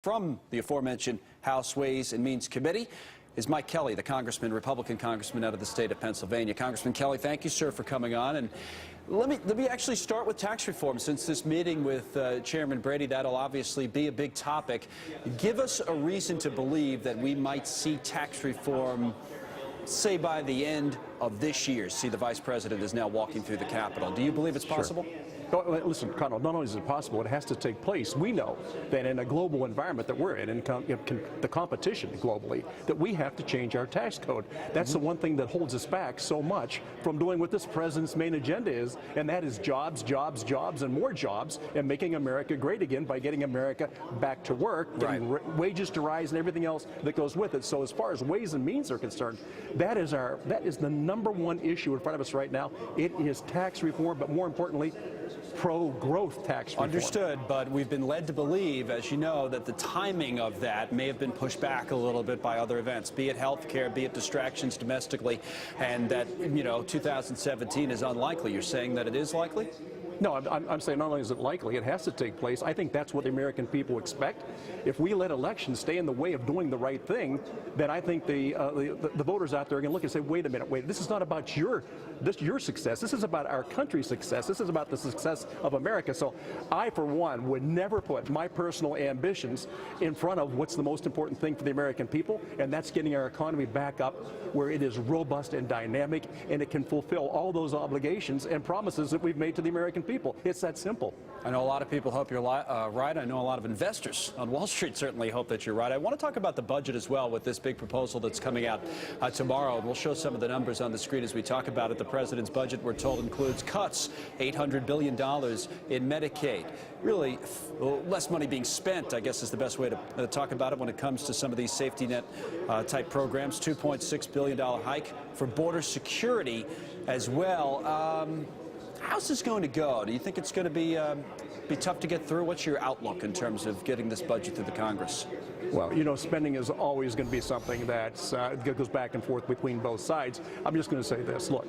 From the aforementioned House Ways and Means Committee is Mike Kelly, the Republican congressman out of the state of Pennsylvania. Congressman Kelly, thank you, sir, for coming on. And let me actually start with tax reform, since this meeting with Chairman Brady, that'll obviously be a big topic. Give us a reason to believe that we might see tax reform, say, by the end of this year. See, the vice president is now walking through the Capitol. Do you believe it's possible? Sure. Listen, Connell, not only is it possible, it has to take place. We know that in a global environment that we're in the competition globally, that we have to change our tax code. That's the one thing that holds us back so much from doing what this president's main agenda is, and that is jobs, jobs, jobs, and more jobs, and making America great again by getting America back to work, getting wages to rise, and everything else that goes with it. So as far as Ways and Means are concerned, that is the #1 issue in front of us right now. It is tax reform, but more importantly, pro-growth tax reform. Understood, but we've been led to believe, as you know, that the timing of that may have been pushed back a little bit by other events, be it health care, be it distractions domestically, and that, 2017 is unlikely. You're saying that it is likely? No, I'm saying not only is it likely, it has to take place. I think that's what the American people expect. If we let elections stay in the way of doing the right thing, then I think the voters out there are going to look and say, wait a minute, this is not about your success. This is about our country's success. This is about the success of America. So I, for one, would never put my personal ambitions in front of what's the most important thing for the American people, and that's getting our economy back up where it is robust and dynamic, and it can fulfill all those obligations and promises that we've made to the American people. It's that simple. I know a lot of people hope you're right. I know a lot of investors on Wall Street certainly hope that you're right. I want to talk about the budget as well, with this big proposal that's coming out tomorrow. And we'll show some of the numbers on the screen as we talk about it. The president's budget, we're told, includes cuts, $800 billion in Medicaid. Really, less money being spent, I guess, is the best way to talk about it when it comes to some of these safety net type programs. $2.6 billion hike for border security as well. How's this going to go? Do you think it's going to be tough to get through? What's your outlook in terms of getting this budget through the Congress? Well, spending is always going to be something that goes back and forth between both sides. I'm just going to say this. Look,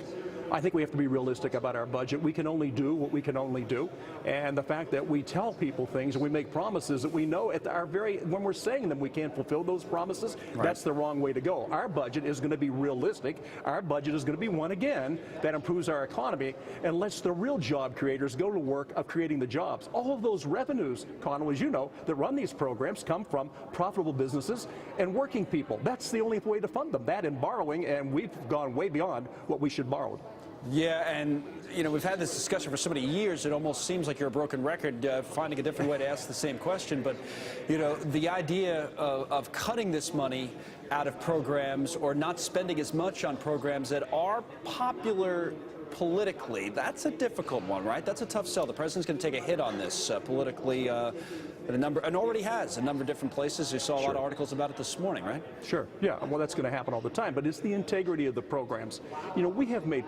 I think we have to be realistic about our budget. We can only do what we can only do. And the fact that we tell people things and we make promises that we know when we're saying them we can't fulfill those promises, that's the wrong way to go. Our budget is going to be realistic. Our budget is going to be one, again, that improves our economy and lets the real job creators go to work of creating the jobs. All of those revenues, Connell, as you know, that run these programs come from profitable businesses and working people. That's the only way to fund them, that and borrowing, and we've gone way beyond what we should borrow. Yeah, and, we've had this discussion for so many years, it almost seems like you're a broken record finding a different way to ask the same question. But, the idea of cutting this money out of programs or not spending as much on programs that are popular politically, that's a difficult one, right? That's a tough sell. The president's going to take a hit on this politically and already has a number of different places. You saw a lot of articles about it this morning, right? Sure. Yeah. Well, that's going to happen all the time. But it's the integrity of the programs. We have made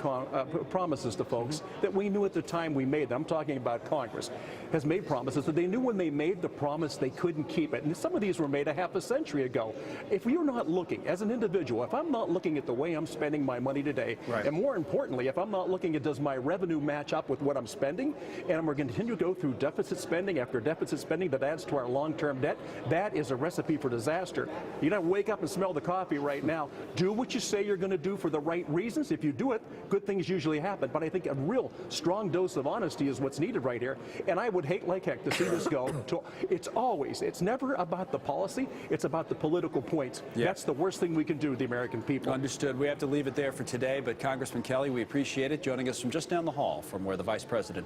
promises to folks that we knew at the time we made them. I'm talking about Congress has made promises that they knew when they made the promise they couldn't keep it. And some of these were made a half a century ago. If you're not looking, as an individual, if I'm not looking at the way I'm spending my money today, and more importantly, if I'm not looking at does my revenue match up with what I'm spending, and we're going to continue to go through deficit spending after deficit spending that adds to our long-term debt, that is a recipe for disaster. You don't wake up and smell the coffee right now. Do what you say you're going to do for the right reasons. If you do it, good things usually happen. But I think a real strong dose of honesty is what's needed right here. And I would hate like heck to see this go to, it's never about the policy, it's about the political points. Yeah. That's the worst thing we can do to the American people. Understood. We have to leave it there for today, but Congressman Kelly, we appreciate it. Joining us from just down the hall from where the vice president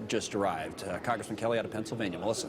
just arrived. Congressman Kelly out of Pennsylvania. Melissa.